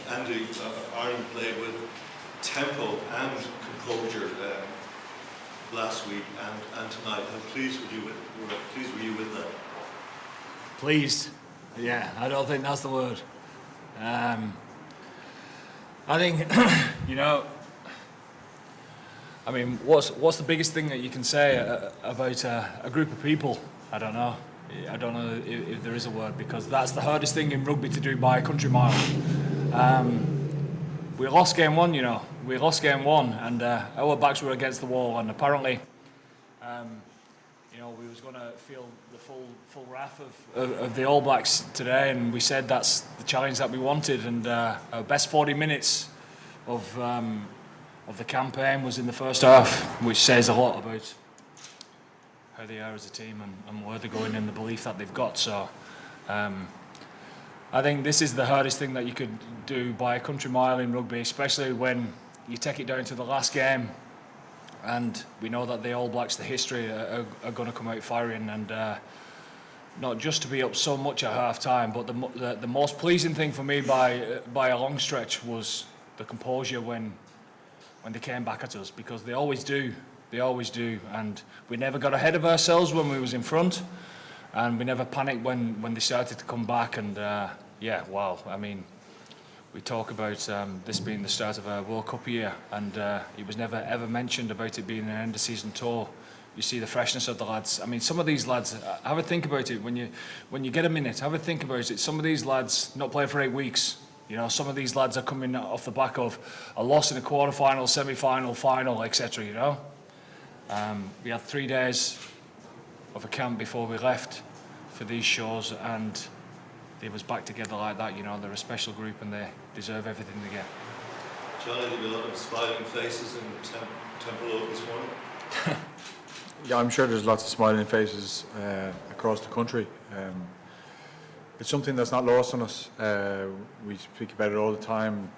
Andy, Ireland played with tempo and composure last week and tonight. How pleased were you with that? Pleased? Yeah, I don't think that's the word. I think, I mean, what's the biggest thing that you can say about a group of people? I don't know. I don't know if there is a word, because that's the hardest thing in rugby to do by a country mile. We lost game one, We lost game one, and our backs were against the wall, and apparently, we was going to feel the full wrath of the All Blacks today, and we said that's the challenge that we wanted. And our best 40 minutes of the campaign was in the first half, which says a lot about how they are as a team and where they're going and the belief that they've got. So I think this is the hardest thing that you could do by a country mile in rugby, especially when you take it down to the last game. And we know that the All Blacks, the history, are going to come out firing, and not just to be up so much at half time, but the most pleasing thing for me by a long stretch was the composure when they came back at us, because they always do, and we never got ahead of ourselves when we was in front, and we never panicked when they started to come back. And I mean, we talk about this being the start of a World Cup year, and it was never ever mentioned about it being an end of season tour. You see the freshness of the lads. I mean, some of these lads, have a think about it when you get a minute. Have a think about it. Some of these lads not playing for 8 weeks. Some of these lads are coming off the back of a loss in a quarter-final, semi-final, final, etc. We had 3 days of a camp before we left for these shows, and they was back together like that. They're a special group, and they deserve everything they get. Johnny, there'll be a lot of smiling faces in Temple this morning. Yeah, I'm sure there's lots of smiling faces across the country. It's something that's not lost on us. We speak about it all the time,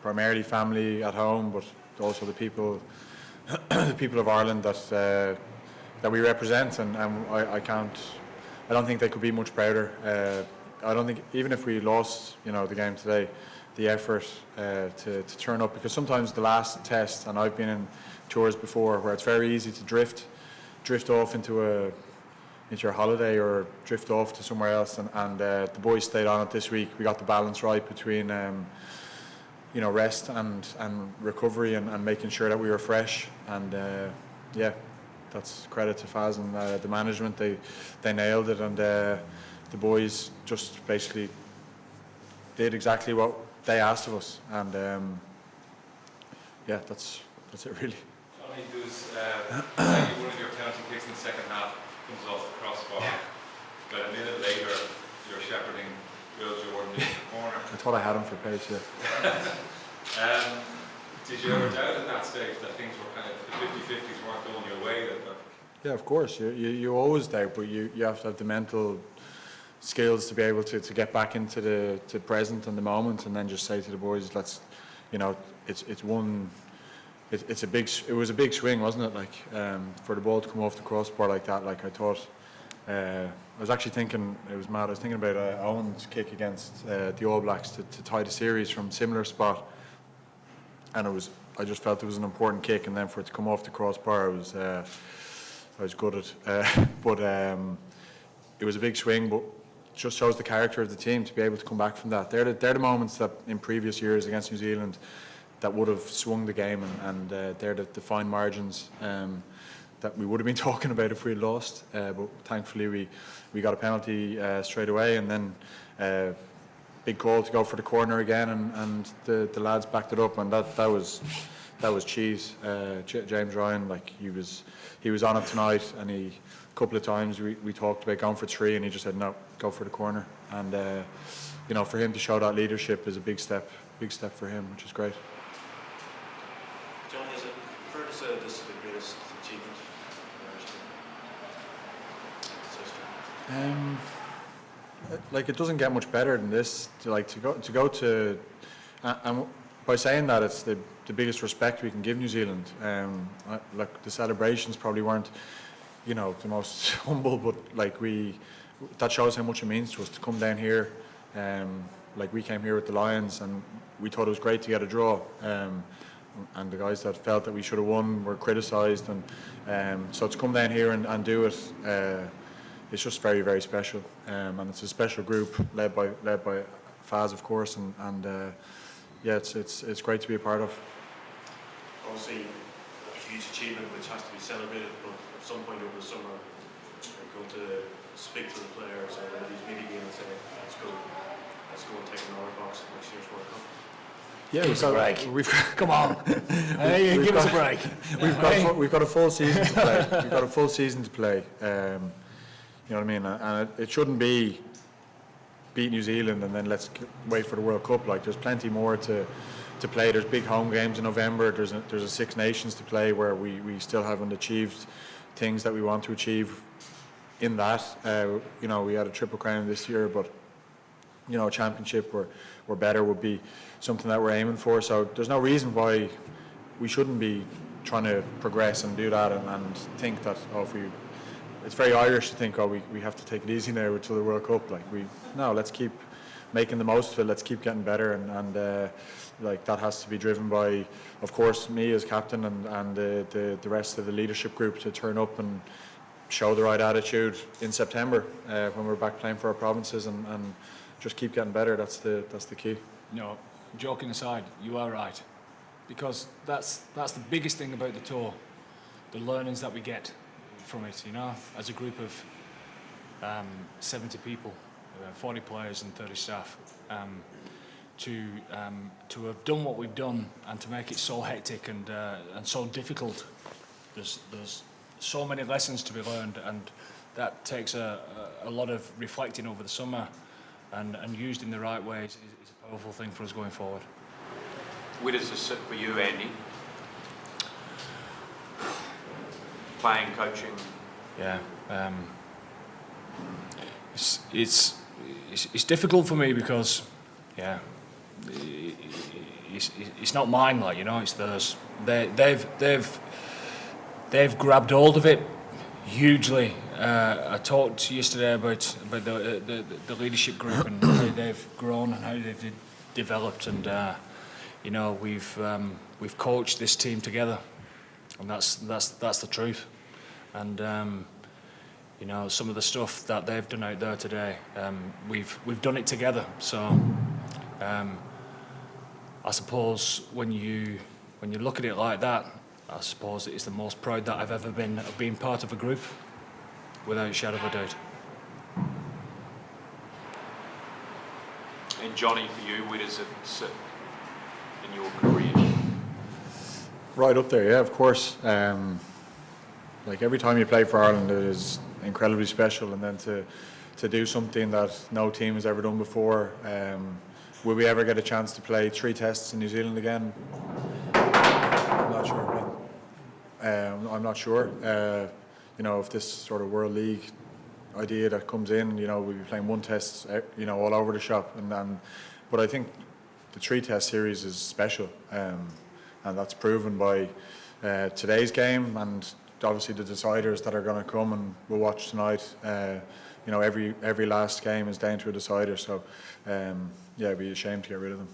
primarily family at home, but also the people of Ireland that we represent, and I don't think they could be much prouder. I don't think, even if we lost, the game today, the effort to turn up, because sometimes the last test, and I've been in tours before where it's very easy to drift off into your holiday or drift off to somewhere else, and the boys stayed on it this week. We got the balance right between rest and recovery, and making sure that we were fresh. And that's credit to Faz and the management. They nailed it, and the boys just basically did exactly what they asked of us, and that's it really. Johnny, there was one of your penalty kicks in the second half comes off the crossbar, but a minute later you're shepherding Will Jordan in the corner. I thought I had him for pace, yeah. Did you ever doubt at that stage that things were kind of, the 50-50s weren't going your way? Yeah, of course. You always doubt, but you have to have the mental skills to be able to get back into the present and the moment, and then just say to the boys, let's, it was a big swing, wasn't it? Like, for the ball to come off the crossbar like that, like I thought, I was actually thinking, it was mad, I was thinking about Owen's kick against the All Blacks to tie the series from a similar spot, and I just felt it was an important kick, and then for it to come off the crossbar, I was gutted, but it was a big swing, but just shows the character of the team to be able to come back from that. They're the moments that in previous years against New Zealand that would have swung the game, and they're the fine margins that we would have been talking about if we had lost. But thankfully we got a penalty straight away, and then big call to go for the corner again, and the lads backed it up, and that was cheese. James Ryan, like he was on it tonight, and a couple of times we talked about going for 3, and he just said no, go for the corner. And for him to show that leadership is a big step for him, which is great. John, is it fair to say this is the greatest achievement in Like, it doesn't get much better than this. To go to, and by saying that, it's the biggest respect we can give New Zealand. Like, the celebrations probably weren't, the most humble, but that shows how much it means to us to come down here. Like, we came here with the Lions, and we thought it was great to get a draw. And the guys that felt that we should have won were criticised, and so to come down here and do it, it's just very, very special. And it's a special group led by Faz, of course, and yeah, it's great to be a part of. Obviously, a huge achievement which has to be celebrated, but at some point over the summer, you're going to speak to the players or these media games and say, let's go and take another box at next year's World Cup. Yeah, Give us a break. We've Come on. Hey, give us a break. we've got a full season to play. We've got a full season to play. You know what I mean? And it shouldn't be beat New Zealand and then let's wait for the World Cup. Like, there's plenty more to play. There's big home games in November. There's a Six Nations to play where we still haven't achieved things that we want to achieve in that. You know, we had a Triple Crown this year, but you know, a championship or better would be something that we're aiming for. So there's no reason why we shouldn't be trying to progress and do that and think that, oh, if we, it's very Irish to think, oh, we have to take it easy now until the World Cup. Like, no, let's keep making the most of it. Let's keep getting better, and like, that has to be driven by, of course, me as captain and the rest of the leadership group to turn up and show the right attitude in September when we're back playing for our provinces and just keep getting better. That's the key. No, joking aside, you are right, because that's the biggest thing about the tour, the learnings that we get from it. You know, as a group of 70 people, 40 players and 30 staff, to have done what we've done and to make it so hectic and so difficult. There's so many lessons to be learned, and that takes a lot of reflecting over the summer. And used in the right way is a powerful thing for us going forward. Where does this sit for you, Andy? Playing, coaching? Yeah, it's difficult for me because, yeah, it's not mine, like, you know, it's theirs. They've grabbed hold of it hugely. I talked yesterday about the leadership group and how they've grown and how they've developed, and you know, we've coached this team together, and that's the truth. And you know, some of the stuff that they've done out there today, we've done it together. So I suppose when you look at it like that, I suppose it's the most proud that I've ever been of being part of a group, without a shadow of a doubt. And Johnny, for you, where does it sit in your career? Right up there, yeah, of course. Like, every time you play for Ireland, it is incredibly special, and then to do something that no team has ever done before. Will we ever get a chance to play 3 tests in New Zealand again? I'm not sure. I'm not sure. You know, if this sort of World League idea that comes in, you know, we'll be playing 1 test, you know, all over the shop. But I think the 3 test series is special, and that's proven by today's game, and obviously the deciders that are going to come and we'll watch tonight. You know, every last game is down to a decider. So yeah, it'd be a shame to get rid of them.